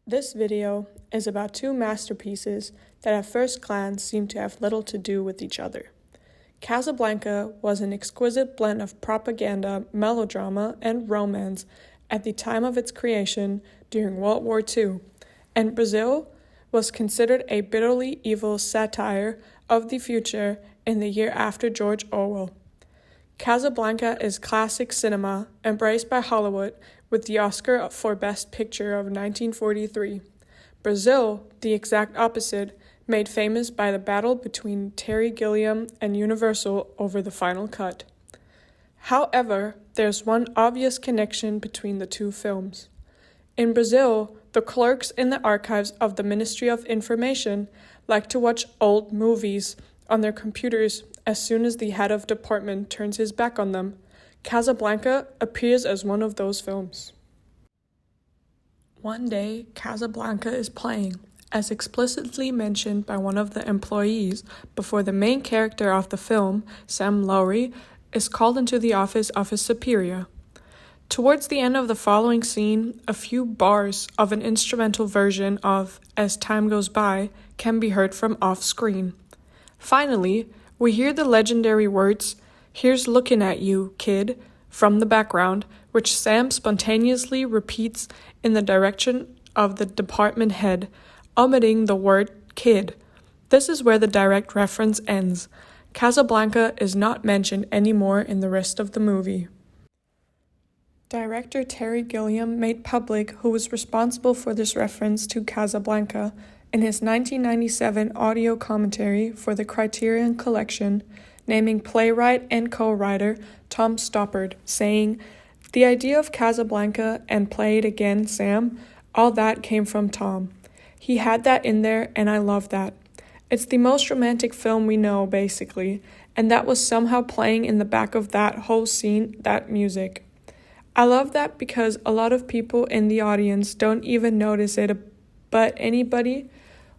This video is about two masterpieces that at first glance seem to have little to do with each other. Casablanca was an exquisite blend of propaganda, melodrama, and romance at the time of its creation during World War II, and Brazil was considered a bitterly evil satire of the future in the year after George Orwell. Casablanca is classic cinema, embraced by Hollywood with the Oscar for Best Picture of 1943. Brazil, the exact opposite, made famous by the battle between Terry Gilliam and Universal over the final cut. However, there's one obvious connection between the two films. In Brazil, the clerks in the archives of the Ministry of Information like to watch old movies on their computers as soon as the head of department turns his back on them. Casablanca appears as one of those films. One day, Casablanca is playing, as explicitly mentioned by one of the employees, before the main character of the film, Sam Lowry, is called into the office of his superior. Towards the end of the following scene, a few bars of an instrumental version of As Time Goes By can be heard from off-screen. Finally, we hear the legendary words, "Here's looking at you, kid," from the background, which Sam spontaneously repeats in the direction of the department head, omitting the word kid. This is where the direct reference ends. Casablanca is not mentioned anymore in the rest of the movie. Director Terry Gilliam made public who was responsible for this reference to Casablanca in his 1997 audio commentary for the Criterion Collection, naming playwright and co-writer Tom Stoppard, saying, "The idea of Casablanca and Play It Again, Sam, all that came from Tom. He had that in there and I love that. It's the most romantic film we know, basically, and that was somehow playing in the back of that whole scene, that music. I love that because a lot of people in the audience don't even notice it, but anybody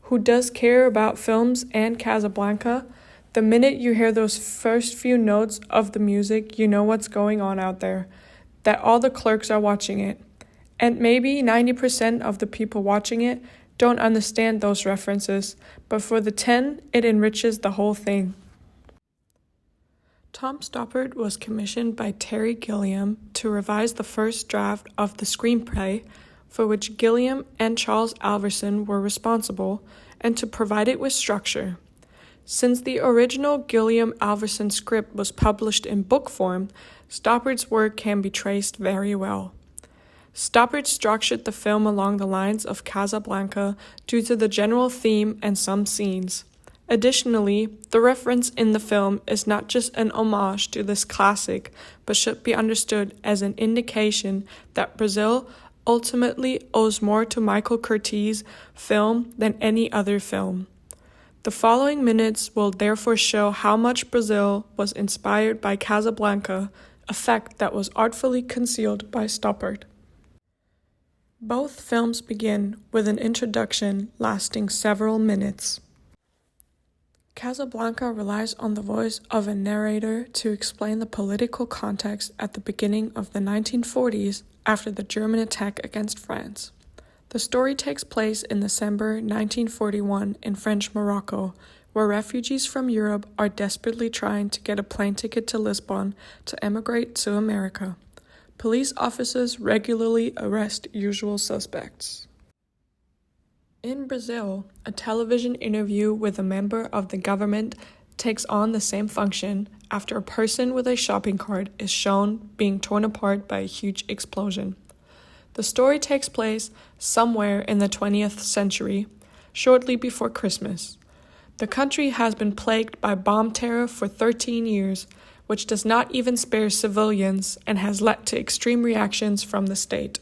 who does care about films and Casablanca, the minute you hear those first few notes of the music, you know what's going on out there, that all the clerks are watching it. And maybe 90% of the people watching it don't understand those references, but for the 10, it enriches the whole thing." Tom Stoppard was commissioned by Terry Gilliam to revise the first draft of the screenplay, for which Gilliam and Charles Alverson were responsible, and to provide it with structure. Since the original Gilliam-Alverson script was published in book form, Stoppard's work can be traced very well. Stoppard structured the film along the lines of Casablanca due to the general theme and some scenes. Additionally, the reference in the film is not just an homage to this classic, but should be understood as an indication that Brazil ultimately owes more to Michael Curtiz's film than any other film. The following minutes will therefore show how much Brazil was inspired by Casablanca, a fact that was artfully concealed by Stoppard. Both films begin with an introduction lasting several minutes. Casablanca relies on the voice of a narrator to explain the political context at the beginning of the 1940s after the German attack against France. The story takes place in December 1941 in French Morocco, where refugees from Europe are desperately trying to get a plane ticket to Lisbon to emigrate to America. Police officers regularly arrest usual suspects. In Brazil, a television interview with a member of the government takes on the same function after a person with a shopping cart is shown being torn apart by a huge explosion. The story takes place somewhere in the 20th century, shortly before Christmas. The country has been plagued by bomb terror for 13 years, which does not even spare civilians and has led to extreme reactions from the state.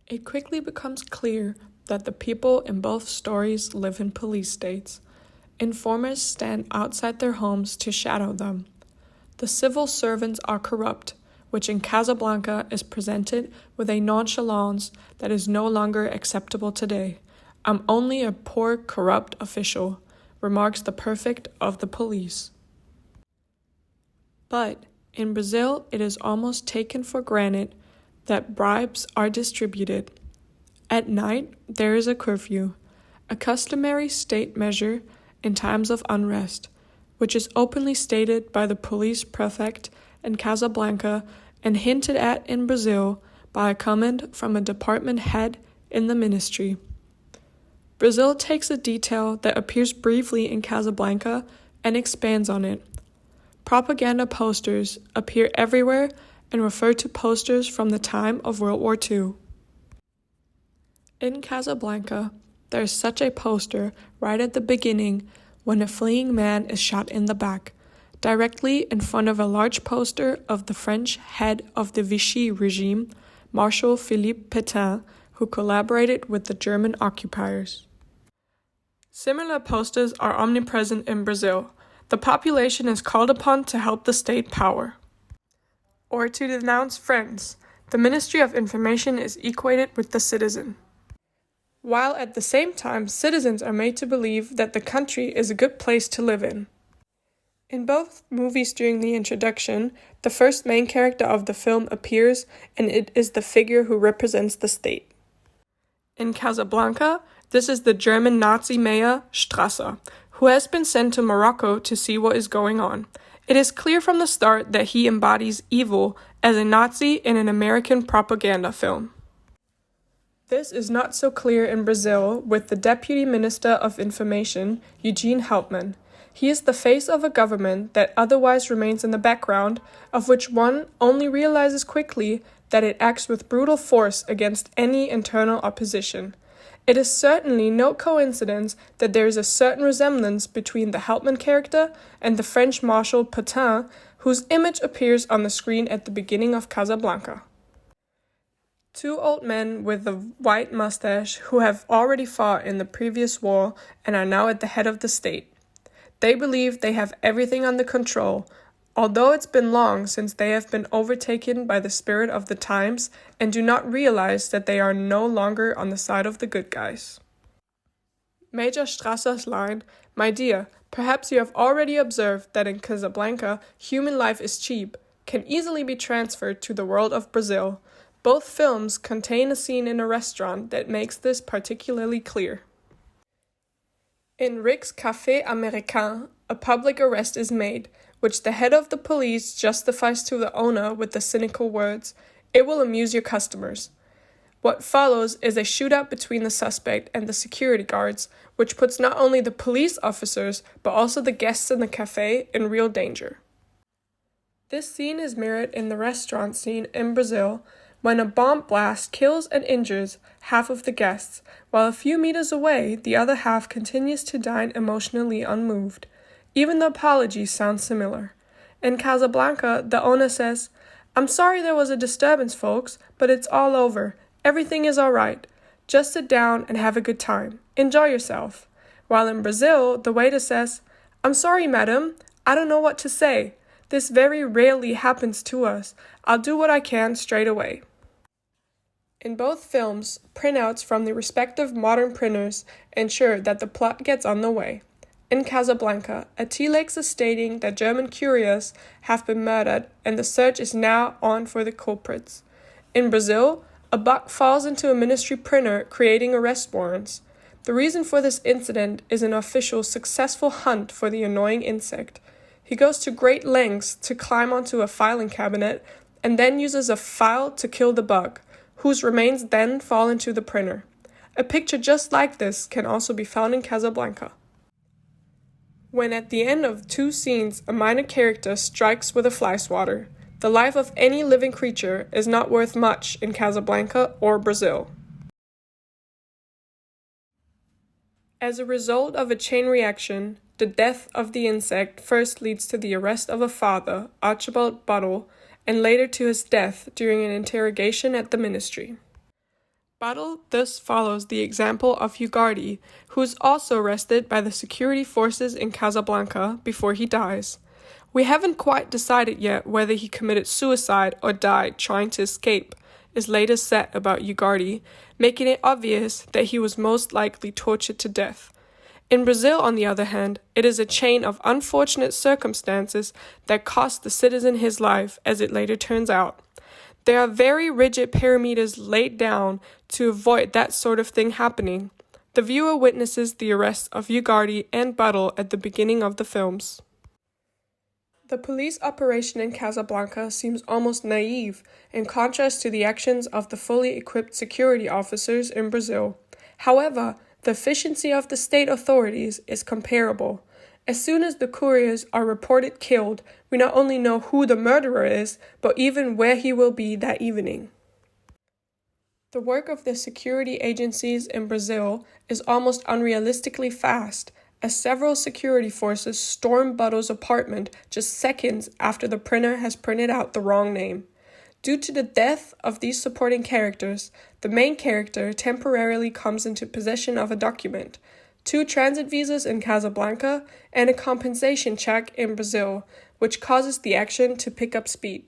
It quickly becomes clear that the people in both stories live in police states. Informers stand outside their homes to shadow them. The civil servants are corrupt, which in Casablanca is presented with a nonchalance that is no longer acceptable today. "I'm only a poor, corrupt official," remarks the prefect of the police. But in Brazil, it is almost taken for granted that bribes are distributed. At night, there is a curfew, a customary state measure in times of unrest, which is openly stated by the police prefect in Casablanca and hinted at in Brazil by a comment from a department head in the ministry. Brazil takes a detail that appears briefly in Casablanca and expands on it. Propaganda posters appear everywhere and refer to posters from the time of World War II. In Casablanca, there is such a poster right at the beginning when a fleeing man is shot in the back, directly in front of a large poster of the French head of the Vichy regime, Marshal Philippe Pétain, who collaborated with the German occupiers. Similar posters are omnipresent in Brazil. The population is called upon to help the state power, or to denounce friends. The Ministry of Information is equated with the citizen, while at the same time citizens are made to believe that the country is a good place to live in. In both movies during the introduction, the first main character of the film appears, and it is the figure who represents the state. In Casablanca, this is the German Nazi mayor Strasser, who has been sent to Morocco to see what is going on. It is clear from the start that he embodies evil as a Nazi in an American propaganda film. This is not so clear in Brazil with the Deputy Minister of Information, Eugene Hauptmann. He is the face of a government that otherwise remains in the background, of which one only realizes quickly that it acts with brutal force against any internal opposition. It is certainly no coincidence that there is a certain resemblance between the Hauptmann character and the French Marshal Pétain, whose image appears on the screen at the beginning of Casablanca. Two old men with a white mustache who have already fought in the previous war and are now at the head of the state. They believe they have everything under control, although it's been long since they have been overtaken by the spirit of the times and do not realize that they are no longer on the side of the good guys. Major Strasser's line, "My dear, perhaps you have already observed that in Casablanca human life is cheap," can easily be transferred to the world of Brazil. Both films contain a scene in a restaurant that makes this particularly clear. In Rick's Café Américain, a public arrest is made, which the head of the police justifies to the owner with the cynical words, "It will amuse your customers." What follows is a shootout between the suspect and the security guards, which puts not only the police officers, but also the guests in the café in real danger. This scene is mirrored in the restaurant scene in Brazil, when a bomb blast kills and injures half of the guests, while a few meters away, the other half continues to dine emotionally unmoved. Even the apologies sound similar. In Casablanca, the owner says, "I'm sorry there was a disturbance, folks, but it's all over. Everything is all right. Just sit down and have a good time. Enjoy yourself." While in Brazil, the waiter says, "I'm sorry, madam. I don't know what to say. This very rarely happens to us. I'll do what I can straight away." In both films, printouts from the respective modern printers ensure that the plot gets on the way. In Casablanca, a telex is stating that German couriers have been murdered and the search is now on for the culprits. In Brazil, a bug falls into a ministry printer, creating arrest warrants. The reason for this incident is an official's successful hunt for the annoying insect. He goes to great lengths to climb onto a filing cabinet and then uses a file to kill the bug, whose remains then fall into the printer. A picture just like this can also be found in Casablanca. When at the end of two scenes a minor character strikes with a fly swatter, the life of any living creature is not worth much in Casablanca or Brazil. As a result of a chain reaction, the death of the insect first leads to the arrest of a father, Archibald Buttle, and later to his death during an interrogation at the ministry. Buttle thus follows the example of Ugarte, who is also arrested by the security forces in Casablanca before he dies. We haven't quite decided yet whether he committed suicide or died trying to escape, is later said about Ugarte, making it obvious that he was most likely tortured to death. In Brazil, on the other hand, it is a chain of unfortunate circumstances that cost the citizen his life, as it later turns out. There are very rigid parameters laid down to avoid that sort of thing happening. The viewer witnesses the arrests of Ugarte and Buttle at the beginning of the films. The police operation in Casablanca seems almost naive in contrast to the actions of the fully equipped security officers in Brazil. However, the efficiency of the state authorities is comparable. As soon as the couriers are reported killed, we not only know who the murderer is, but even where he will be that evening. The work of the security agencies in Brazil is almost unrealistically fast, as several security forces storm Buttle's apartment just seconds after the printer has printed out the wrong name. Due to the death of these supporting characters, the main character temporarily comes into possession of a document, 2 transit visas in Casablanca, and a compensation check in Brazil, which causes the action to pick up speed.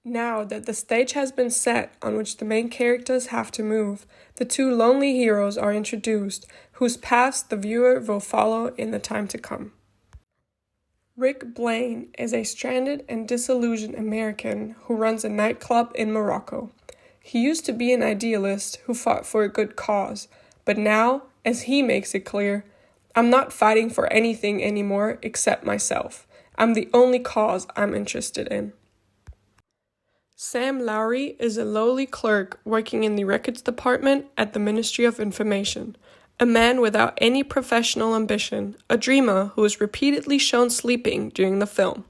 Now that the stage has been set on which the main characters have to move, the 2 lonely heroes are introduced, whose paths the viewer will follow in the time to come. Rick Blaine is a stranded and disillusioned American who runs a nightclub in Morocco. He used to be an idealist who fought for a good cause, but now, as he makes it clear, I'm not fighting for anything anymore except myself. I'm the only cause I'm interested in. Sam Lowry is a lowly clerk working in the records department at the Ministry of Information, a man without any professional ambition, a dreamer who is repeatedly shown sleeping during the film.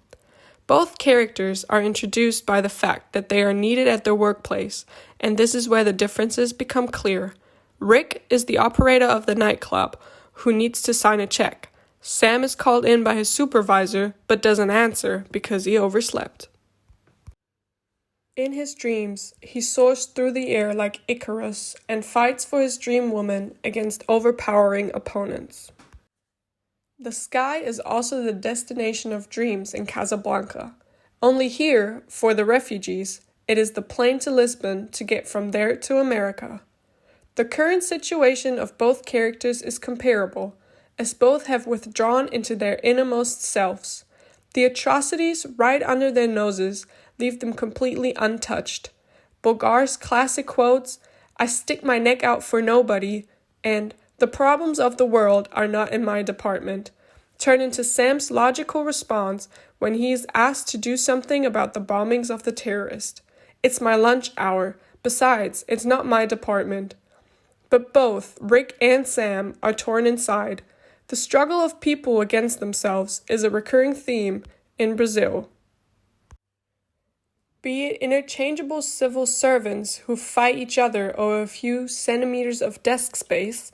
Both characters are introduced by the fact that they are needed at their workplace, and this is where the differences become clear. Rick is the operator of the nightclub, who needs to sign a check. Sam is called in by his supervisor, but doesn't answer because he overslept. In his dreams, he soars through the air like Icarus and fights for his dream woman against overpowering opponents. The sky is also the destination of dreams in Casablanca. Only here, for the refugees, it is the plane to Lisbon to get from there to America. The current situation of both characters is comparable, as both have withdrawn into their innermost selves. The atrocities right under their noses leave them completely untouched. Bogar's classic quotes, "I stick my neck out for nobody," and "the problems of the world are not in my department," turn into Sam's logical response when he is asked to do something about the bombings of the terrorist. "It's my lunch hour. Besides, it's not my department." But both Rick and Sam are torn inside. The struggle of people against themselves is a recurring theme in Brazil. Be it interchangeable civil servants who fight each other over a few centimeters of desk space,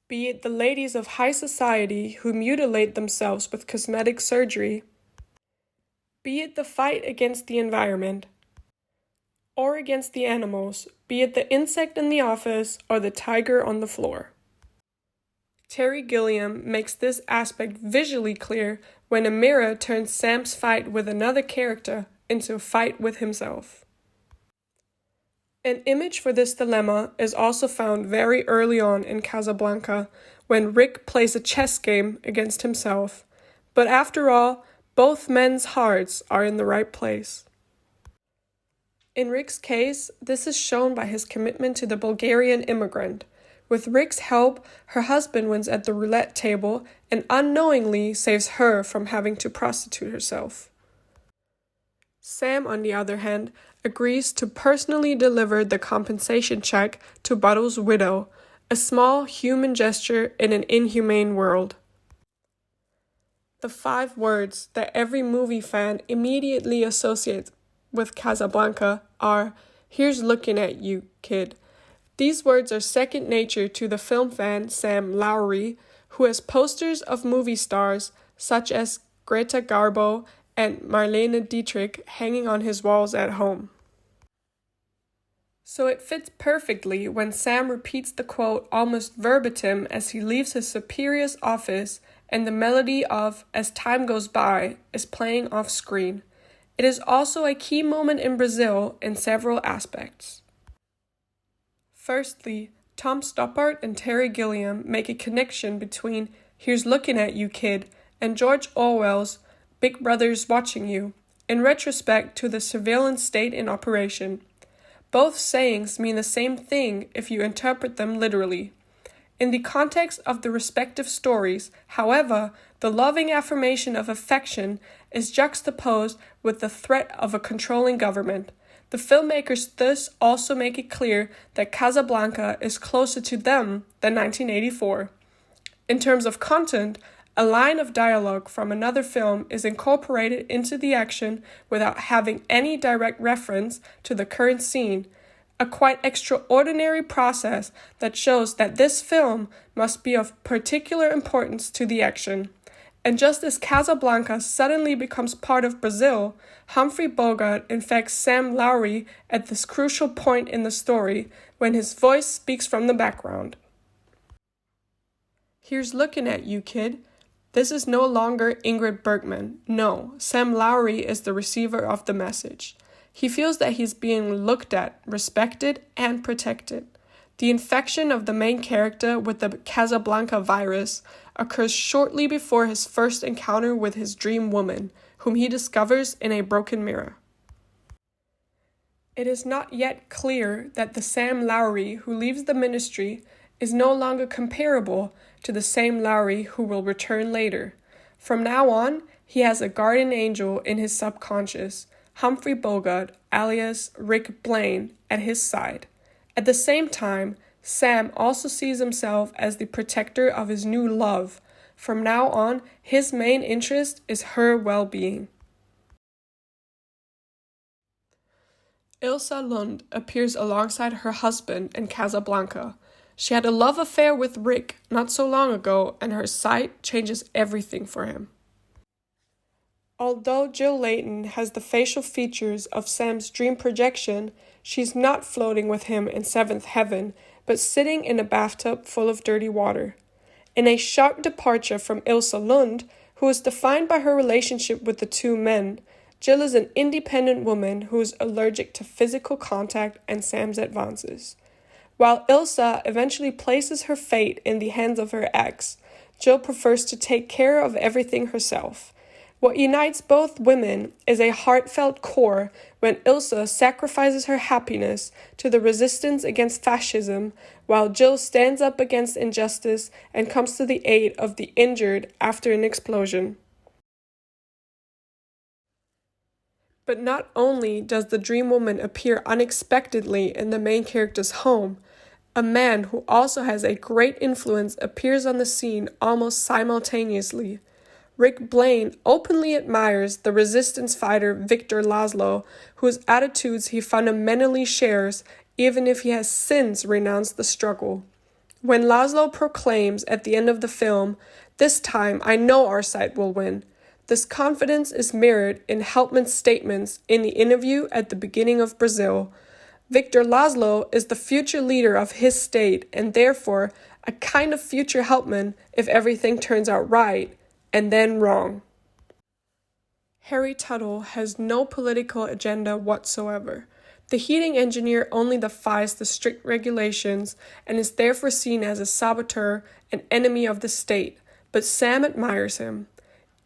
be it the ladies of high society who mutilate themselves with cosmetic surgery, be it the fight against the environment, or against the animals, be it the insect in the office or the tiger on the floor. Terry Gilliam makes this aspect visually clear when a mirror turns Sam's fight with another character into a fight with himself. An image for this dilemma is also found very early on in Casablanca, when Rick plays a chess game against himself. But after all, both men's hearts are in the right place. In Rick's case, this is shown by his commitment to the Bulgarian immigrant. With Rick's help, her husband wins at the roulette table and unknowingly saves her from having to prostitute herself. Sam, on the other hand, agrees to personally deliver the compensation check to Buttle's widow, a small human gesture in an inhumane world. The 5 words that every movie fan immediately associates with Casablanca are, "Here's looking at you, kid." These words are second nature to the film fan Sam Lowry, who has posters of movie stars such as Greta Garbo and Marlene Dietrich hanging on his walls at home. So it fits perfectly when Sam repeats the quote almost verbatim as he leaves his superior's office and the melody of "As Time Goes By" is playing off screen. It is also a key moment in Brazil in several aspects. Firstly, Tom Stoppard and Terry Gilliam make a connection between "Here's Looking at You, Kid" and George Orwell's Big Brother's watching you, in retrospect to the surveillance state in operation. Both sayings mean the same thing if you interpret them literally. In the context of the respective stories, however, the loving affirmation of affection is juxtaposed with the threat of a controlling government. The filmmakers thus also make it clear that Casablanca is closer to them than 1984. In terms of content, a line of dialogue from another film is incorporated into the action without having any direct reference to the current scene, a quite extraordinary process that shows that this film must be of particular importance to the action. And just as Casablanca suddenly becomes part of Brazil, Humphrey Bogart infects Sam Lowry at this crucial point in the story when his voice speaks from the background. "Here's looking at you, kid. This is no longer Ingrid Bergman. No, Sam Lowry is the receiver of the message. He feels that he's being looked at, respected, and protected. The infection of the main character with the Casablanca virus occurs shortly before his first encounter with his dream woman, whom he discovers in a broken mirror. It is not yet clear that the Sam Lowry who leaves the ministry is no longer comparable to the same Lowry who will return later. From now on, he has a guardian angel in his subconscious, Humphrey Bogart, alias Rick Blaine, at his side. At the same time, Sam also sees himself as the protector of his new love. From now on, his main interest is her well-being. Ilsa Lund appears alongside her husband in Casablanca. She had a love affair with Rick not so long ago, and her sight changes everything for him. Although Jill Layton has the facial features of Sam's dream projection, she's not floating with him in seventh heaven, but sitting in a bathtub full of dirty water. In a sharp departure from Ilsa Lund, who is defined by her relationship with the two men, Jill is an independent woman who is allergic to physical contact and Sam's advances. While Ilsa eventually places her fate in the hands of her ex, Jill prefers to take care of everything herself. What unites both women is a heartfelt core when Ilsa sacrifices her happiness to the resistance against fascism, while Jill stands up against injustice and comes to the aid of the injured after an explosion. But not only does the dream woman appear unexpectedly in the main character's home, a man who also has a great influence appears on the scene almost simultaneously. Rick Blaine openly admires the resistance fighter Victor Laszlo, whose attitudes he fundamentally shares, even if he has since renounced the struggle. When Laszlo proclaims at the end of the film, "This time I know our side will win," this confidence is mirrored in Helpman's statements in the interview at the beginning of Brazil. Victor Laszlo is the future leader of his state and therefore a kind of future Helpman if everything turns out right, and then wrong. Harry Tuttle has no political agenda whatsoever. The heating engineer only defies the strict regulations and is therefore seen as a saboteur and enemy of the state, but Sam admires him.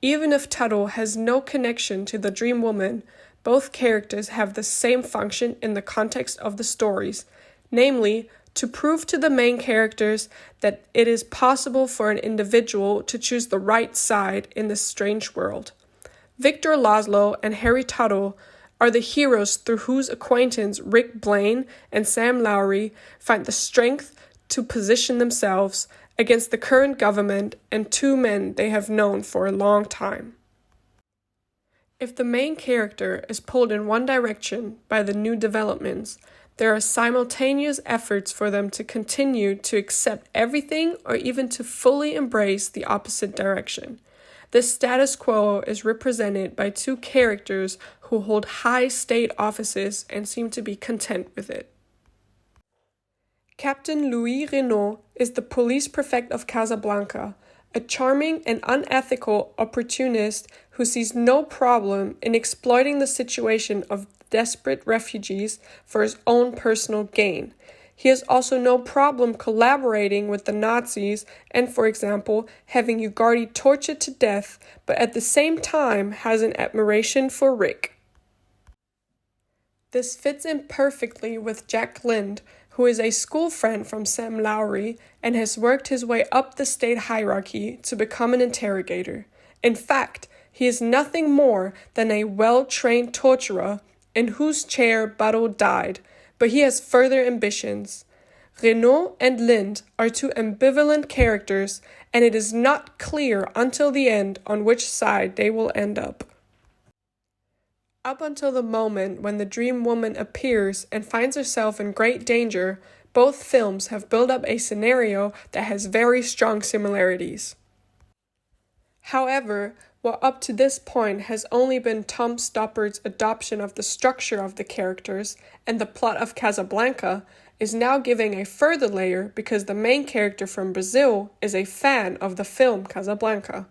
Even if Tuttle has no connection to the dream woman, both characters have the same function in the context of the stories, namely, to prove to the main characters that it is possible for an individual to choose the right side in this strange world. Victor Laszlo and Harry Tuttle are the heroes through whose acquaintance Rick Blaine and Sam Lowry find the strength to position themselves against the current government and two men they have known for a long time. If the main character is pulled in one direction by the new developments, there are simultaneous efforts for them to continue to accept everything or even to fully embrace the opposite direction. This status quo is represented by two characters who hold high state offices and seem to be content with it. Captain Louis Renault is the police prefect of Casablanca, a charming and unethical opportunist who sees no problem in exploiting the situation of desperate refugees for his own personal gain. He has also no problem collaborating with the Nazis and, for example, having Ugarte tortured to death, but at the same time has an admiration for Rick. This fits in perfectly with Jack Lind, who is a school friend from Sam Lowry and has worked his way up the state hierarchy to become an interrogator. In fact, he is nothing more than a well-trained torturer in whose chair Barreau died, but he has further ambitions. Renaud and Lind are two ambivalent characters, and it is not clear until the end on which side they will end up. Up until the moment when the dream woman appears and finds herself in great danger, both films have built up a scenario that has very strong similarities. However, what up to this point has only been Tom Stoppard's adoption of the structure of the characters and the plot of Casablanca is now giving a further layer because the main character from Brazil is a fan of the film Casablanca.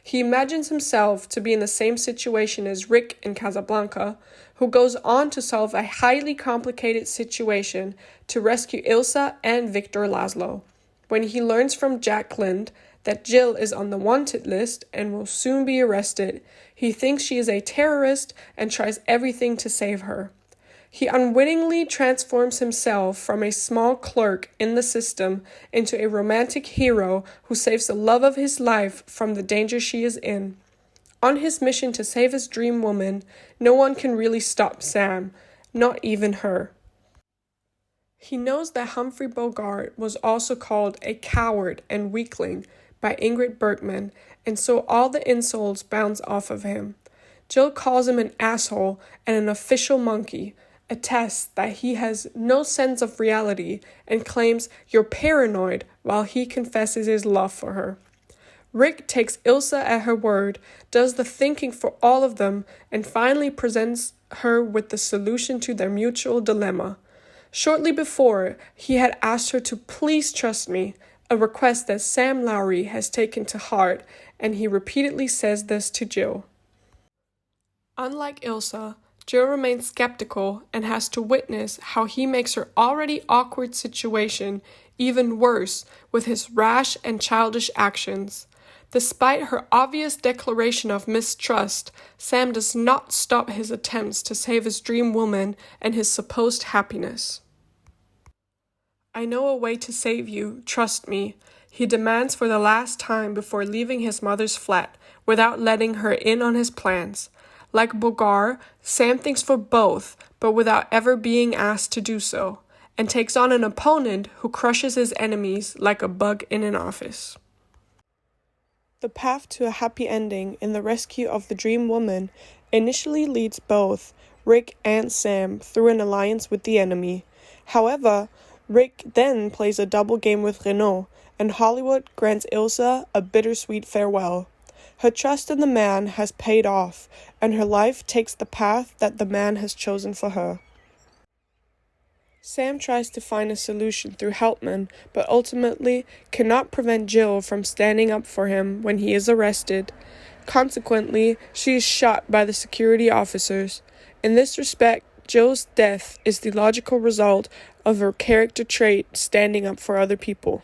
He imagines himself to be in the same situation as Rick in Casablanca, who goes on to solve a highly complicated situation to rescue Ilsa and Victor Laszlo. When he learns from Jack Lind that Jill is on the wanted list and will soon be arrested, he thinks she is a terrorist and tries everything to save her. He unwittingly transforms himself from a small clerk in the system into a romantic hero who saves the love of his life from the danger she is in. On his mission to save his dream woman, no one can really stop Sam, not even her. He knows that Humphrey Bogart was also called a coward and weakling by Ingrid Bergman, and so all the insults bounce off of him. Jill calls him an asshole and an official monkey, attests that he has no sense of reality, and claims you're paranoid while he confesses his love for her. Rick takes Ilsa at her word, does the thinking for all of them, and finally presents her with the solution to their mutual dilemma. Shortly before, he had asked her to please trust me, a request that Sam Lowry has taken to heart, and he repeatedly says this to Jill. Unlike Ilsa, Jill remains skeptical and has to witness how he makes her already awkward situation even worse with his rash and childish actions. Despite her obvious declaration of mistrust, Sam does not stop his attempts to save his dream woman and his supposed happiness. I know a way to save you, trust me, he demands for the last time before leaving his mother's flat, without letting her in on his plans. Like Bogart, Sam thinks for both, but without ever being asked to do so, and takes on an opponent who crushes his enemies like a bug in an office. The path to a happy ending in the rescue of the dream woman initially leads both Rick and Sam through an alliance with the enemy. However, Rick then plays a double game with Renaud, and Hollywood grants Ilsa a bittersweet farewell. Her trust in the man has paid off, and her life takes the path that the man has chosen for her. Sam tries to find a solution through Helpman, but ultimately cannot prevent Jill from standing up for him when he is arrested. Consequently, she is shot by the security officers. In this respect, Jill's death is the logical result of her character trait standing up for other people.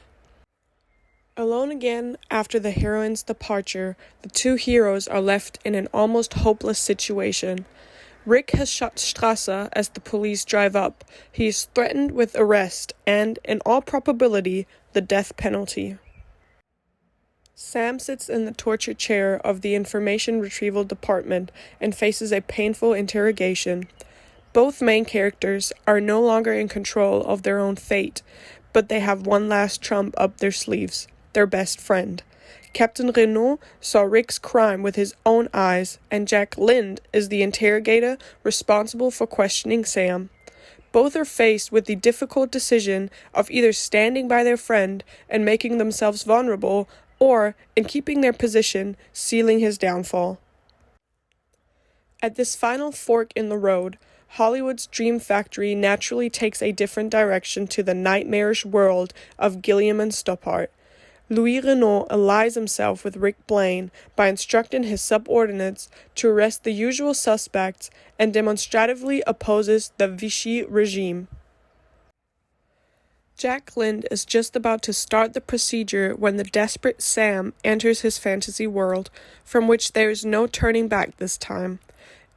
Alone again after the heroine's departure, the two heroes are left in an almost hopeless situation. Rick has shot Strasser as the police drive up. He is threatened with arrest and, in all probability, the death penalty. Sam sits in the torture chair of the Information Retrieval Department and faces a painful interrogation. Both main characters are no longer in control of their own fate, but they have one last trump up their sleeves. Their best friend. Captain Renaud saw Rick's crime with his own eyes, and Jack Lind is the interrogator responsible for questioning Sam. Both are faced with the difficult decision of either standing by their friend and making themselves vulnerable, or, in keeping their position, sealing his downfall. At this final fork in the road, Hollywood's dream factory naturally takes a different direction to the nightmarish world of Gilliam and Stoppard. Louis Renaud allies himself with Rick Blaine by instructing his subordinates to arrest the usual suspects and demonstratively opposes the Vichy regime. Jack Lind is just about to start the procedure when the desperate Sam enters his fantasy world, from which there is no turning back this time.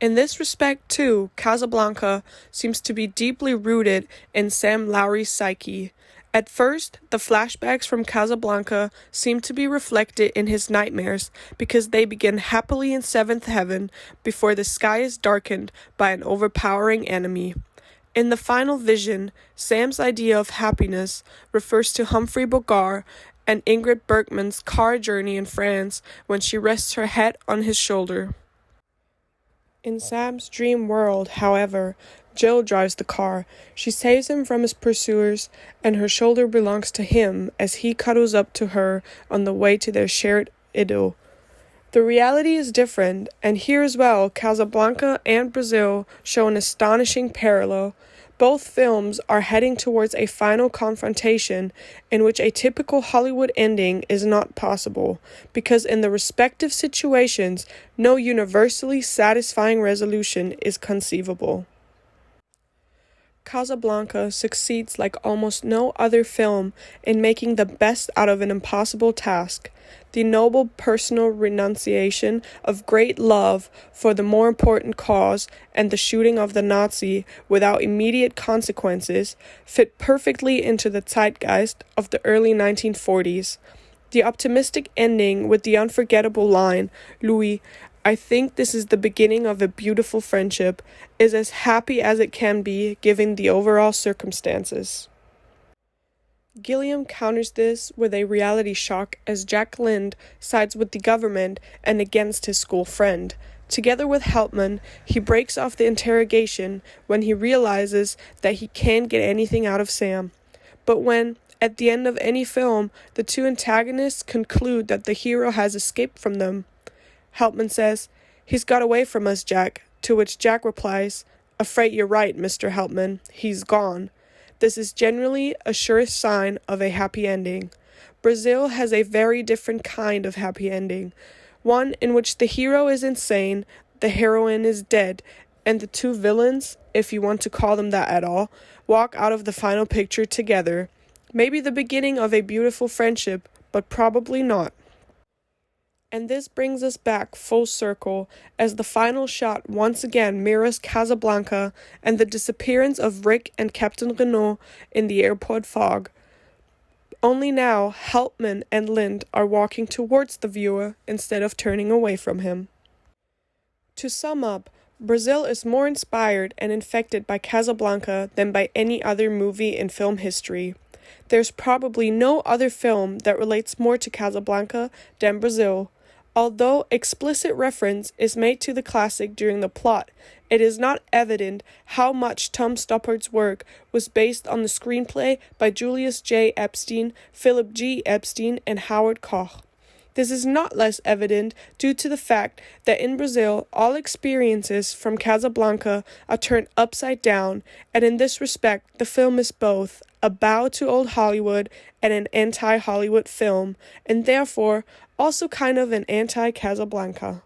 In this respect, too, Casablanca seems to be deeply rooted in Sam Lowry's psyche. At first, the flashbacks from Casablanca seem to be reflected in his nightmares because they begin happily in seventh heaven before the sky is darkened by an overpowering enemy. In the final vision, Sam's idea of happiness refers to Humphrey Bogart and Ingrid Bergman's car journey in France when she rests her head on his shoulder. In Sam's dream world, however, Jill drives the car. She saves him from his pursuers, and her shoulder belongs to him as he cuddles up to her on the way to their shared idyll. The reality is different, and here as well, Casablanca and Brazil show an astonishing parallel. Both films are heading towards a final confrontation in which a typical Hollywood ending is not possible, because in the respective situations, no universally satisfying resolution is conceivable. Casablanca succeeds like almost no other film in making the best out of an impossible task. The noble personal renunciation of great love for the more important cause and the shooting of the Nazi without immediate consequences fit perfectly into the zeitgeist of the early 1940s. The optimistic ending with the unforgettable line, "Louis, I think this is the beginning of a beautiful friendship," is as happy as it can be given the overall circumstances. Gilliam counters this with a reality shock as Jack Lind sides with the government and against his school friend. Together with Helpman, he breaks off the interrogation when he realizes that he can't get anything out of Sam. But when, at the end of any film, the two antagonists conclude that the hero has escaped from them, Helpman says, "He's got away from us, Jack," to which Jack replies, "Afraid you're right, Mr. Helpman, he's gone." This is generally a sure sign of a happy ending. Brazil has a very different kind of happy ending, one in which the hero is insane, the heroine is dead, and the two villains, if you want to call them that at all, walk out of the final picture together. Maybe the beginning of a beautiful friendship, but probably not. And this brings us back full circle as the final shot once again mirrors Casablanca and the disappearance of Rick and Captain Renault in the airport fog. Only now, Helpman and Lind are walking towards the viewer instead of turning away from him. To sum up, Brazil is more inspired and infected by Casablanca than by any other movie in film history. There's probably no other film that relates more to Casablanca than Brazil. Although explicit reference is made to the classic during the plot, it is not evident how much Tom Stoppard's work was based on the screenplay by Julius J. Epstein, Philip G. Epstein, and Howard Koch. This is not less evident due to the fact that in Brazil, all experiences from Casablanca are turned upside down, and in this respect, the film is both a bow to old Hollywood and an anti-Hollywood film, and therefore also kind of an anti-Casablanca.